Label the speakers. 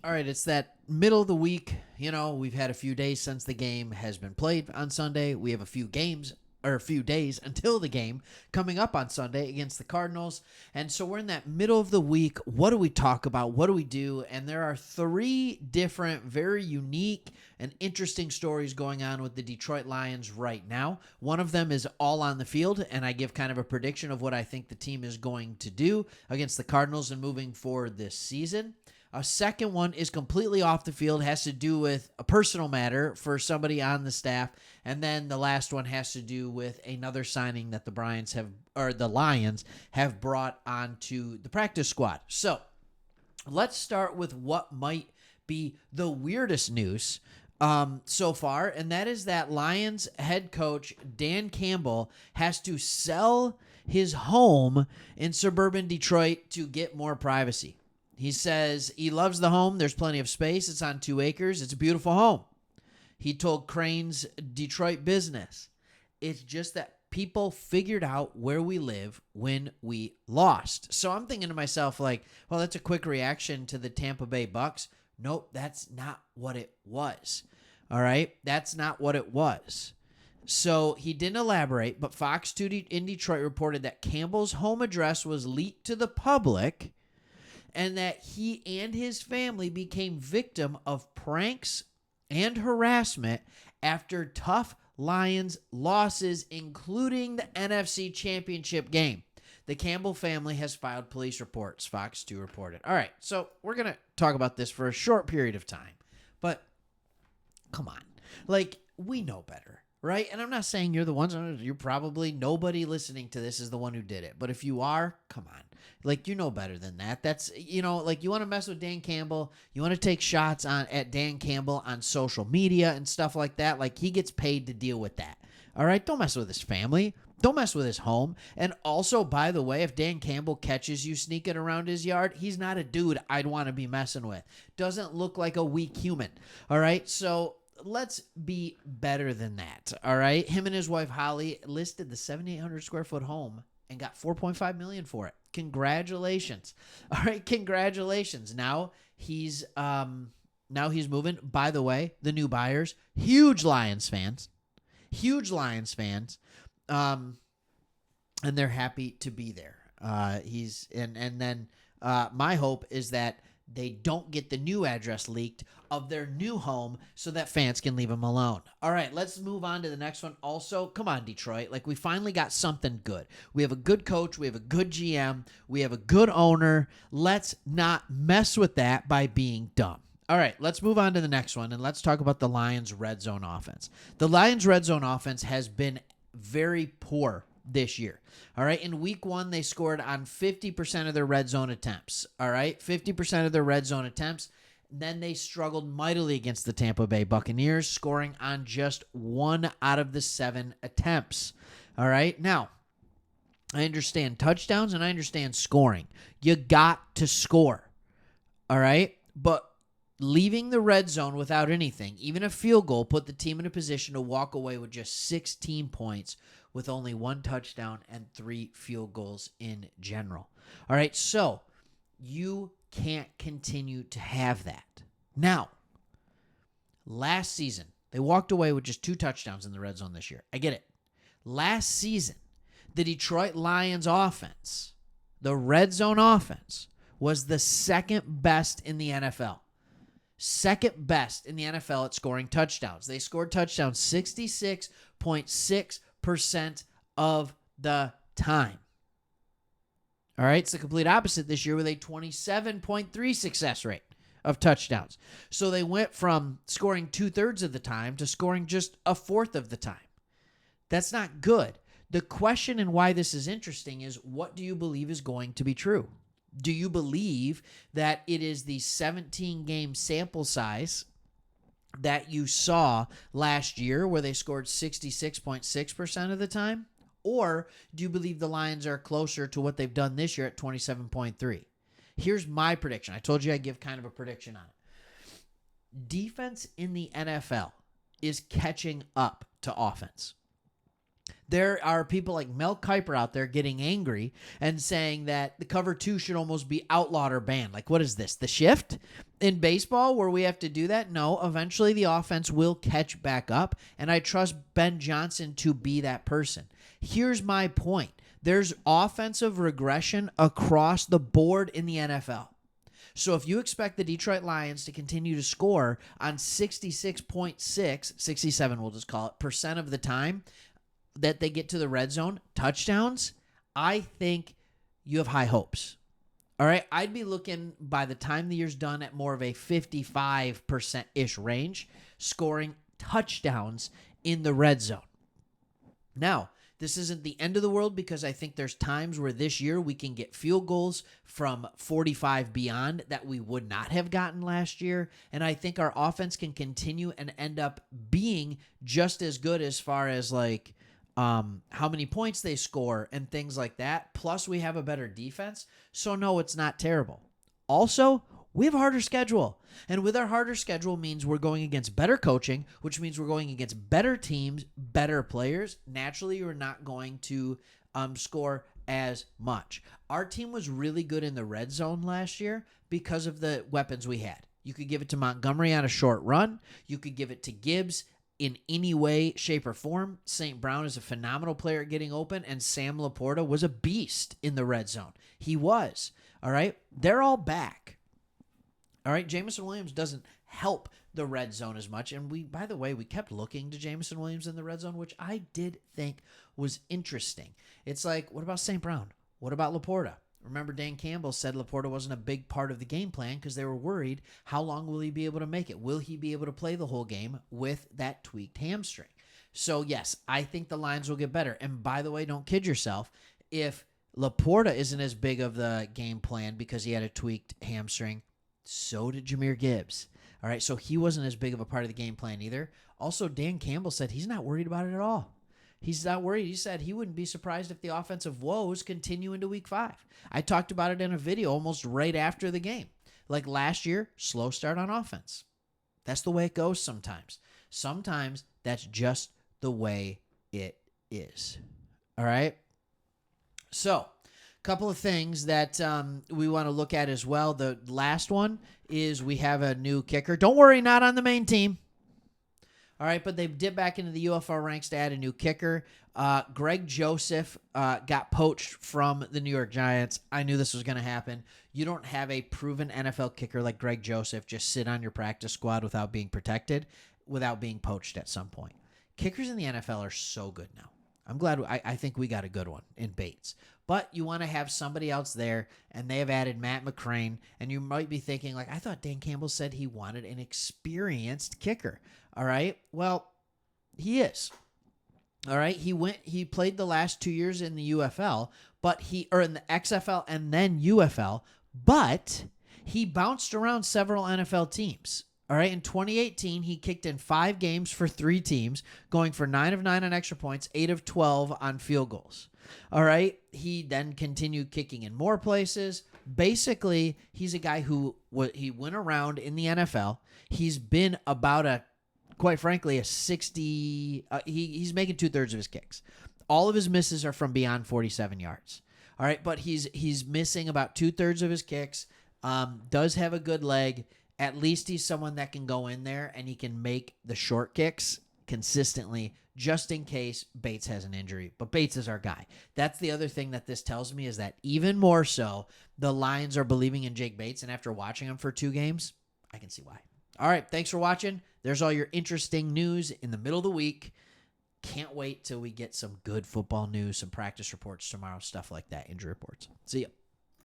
Speaker 1: All right, it's that middle of the week. You know, we've had a few days since the game has been played on Sunday. We have a few days until the game coming up on Sunday against the Cardinals. And so we're in that middle of the week. What do we talk about? What do we do? And there are three different, very unique and interesting stories going on with the Detroit Lions right now. One of them is all on the field, and I give kind of a prediction of what I think the team is going to do against the Cardinals and moving forward this season. A second one is completely off the field, has to do with a personal matter for somebody on the staff. And then the last one has to do with another signing that the Lions have brought onto the practice squad. So let's start with what might be the weirdest news so far, and that is that Lions head coach Dan Campbell has to sell his home in suburban Detroit to get more privacy. He says he loves the home. There's plenty of space. It's on 2 acres. It's a beautiful home. He told Crane's Detroit Business, it's just that people figured out where we live when we lost. So I'm thinking to myself, like, well, that's a quick reaction to the Tampa Bay Bucks. Nope, that's not what it was. All right? That's not what it was. So he didn't elaborate, but Fox 2 in Detroit reported that Campbell's home address was leaked to the public and that he and his family became victim of pranks and harassment after tough Lions losses, including the NFC Championship game. The Campbell family has filed police reports, Fox 2 reported. All right, so we're going to talk about this for a short period of time. But come on. Like, we know better, right? And I'm not saying you're the ones. You're probably, nobody listening to this is the one who did it. But if you are, come on. Like, you know better than that. That's, you know, like, you want to mess with Dan Campbell. You want to take shots at Dan Campbell on social media and stuff like that. Like, he gets paid to deal with that. All right? Don't mess with his family. Don't mess with his home. And also, by the way, if Dan Campbell catches you sneaking around his yard, he's not a dude I'd want to be messing with. Doesn't look like a weak human. All right? So let's be better than that. All right? Him and his wife, Holly, listed the 7,800 square foot home and got $4.5 million for it. Congratulations. All right, congratulations. Now he's moving. By the way, the new buyers, huge Lions fans. And they're happy to be there. My hope is that they don't get the new address leaked of their new home so that fans can leave them alone. All right, let's move on to the next one. Also, come on, Detroit. Like, we finally got something good. We have a good coach. We have a good GM. We have a good owner. Let's not mess with that by being dumb. All right, let's move on to the next one, and let's talk about the Lions' red zone offense. The Lions' red zone offense has been very poor this year. All right. In week 1, they scored on 50% of their red zone attempts. All right. 50% of their red zone attempts. Then they struggled mightily against the Tampa Bay Buccaneers, scoring on just 1 out of the 7 attempts. All right. Now, I understand touchdowns and I understand scoring. You got to score. All right. But leaving the red zone without anything, even a field goal, put the team in a position to walk away with just 16 points with only 1 touchdown and 3 field goals in general. All right, so you can't continue to have that. Now, last season, they walked away with just 2 touchdowns in the red zone this year. I get it. Last season, the Detroit Lions offense, the red zone offense, was the second best in the NFL. Second best in the NFL at scoring touchdowns. They scored touchdowns 66.6% of the time. All right, it's the complete opposite this year with a 27.3% success rate of touchdowns. So they went from scoring 2/3 of the time to scoring just 1/4 of the time. That's not good. The question and why this is interesting is, what do you believe is going to be true? Do you believe that it is the 17-game sample size that you saw last year where they scored 66.6% of the time? Or do you believe the Lions are closer to what they've done this year at 27.3%? Here's my prediction. I told you I'd give kind of a prediction on it. Defense in the NFL is catching up to offense. There are people like Mel Kiper out there getting angry and saying that the cover two should almost be outlawed or banned. Like, what is this? The shift in baseball where we have to do that? No, eventually the offense will catch back up, and I trust Ben Johnson to be that person. Here's my point. There's offensive regression across the board in the NFL. So if you expect the Detroit Lions to continue to score on 66.6, 67 we'll just call it, percent of the time that they get to the red zone, touchdowns, I think you have high hopes. All right, I'd be looking by the time the year's done at more of a 55%-ish range, scoring touchdowns in the red zone. Now, this isn't the end of the world because I think there's times where this year we can get field goals from 45 beyond that we would not have gotten last year. And I think our offense can continue and end up being just as good as far as like how many points they score and things like that. Plus, we have a better defense. So, no, it's not terrible. Also, we have a harder schedule. And with our harder schedule means we're going against better coaching, which means we're going against better teams, better players. Naturally, you're not going to score as much. Our team was really good in the red zone last year because of the weapons we had. You could give it to Montgomery on a short run. You could give it to Gibbs in any way, shape, or form. St. Brown is a phenomenal player at getting open, and Sam Laporta was a beast in the red zone. He was. All right? They're all back. All right, Jameson Williams doesn't help the red zone as much. And by the way, we kept looking to Jameson Williams in the red zone, which I did think was interesting. It's like, what about St. Brown? What about Laporta? Remember, Dan Campbell said Laporta wasn't a big part of the game plan because they were worried, how long will he be able to make it? Will he be able to play the whole game with that tweaked hamstring? So, yes, I think the Lions will get better. And by the way, don't kid yourself. If Laporta isn't as big of the game plan because he had a tweaked hamstring, so did Jahmyr Gibbs. All right, so he wasn't as big of a part of the game plan either. Also, Dan Campbell said he's not worried about it at all. He's not worried. He said he wouldn't be surprised if the offensive woes continue into week 5. I talked about it in a video almost right after the game. Like last year, slow start on offense. That's the way it goes sometimes. Sometimes that's just the way it is. All right? So, couple of things that we want to look at as well. The last one is we have a new kicker. Don't worry, not on the main team. All right, but they dipped back into the UFR ranks to add a new kicker. Greg Joseph got poached from the New York Giants. I knew this was going to happen. You don't have a proven NFL kicker like Greg Joseph just sit on your practice squad without being protected, without being poached at some point. Kickers in the NFL are so good now. I'm glad. I think we got a good one in Bates. But you want to have somebody else there, and they have added Matt McCrane, and you might be thinking, like, I thought Dan Campbell said he wanted an experienced kicker. All right? Well, he is. All right? He played the last 2 years in the UFL, or in the XFL and then UFL, but he bounced around several NFL teams. All right, in 2018, he kicked in 5 games for 3 teams, going for 9 of 9 on extra points, 8 of 12 on field goals. All right, he then continued kicking in more places. Basically, he's a guy who he went around in the NFL. He's been about quite frankly, a 60. He's making 2/3 of his kicks. All of his misses are from beyond 47 yards. All right, but he's missing about 2/3 of his kicks. Does have a good leg. At least he's someone that can go in there and he can make the short kicks consistently just in case Bates has an injury. But Bates is our guy. That's the other thing that this tells me is that even more so, the Lions are believing in Jake Bates. And after watching him for 2 games, I can see why. All right, thanks for watching. There's all your interesting news in the middle of the week. Can't wait till we get some good football news, some practice reports tomorrow, stuff like that, injury reports. See ya.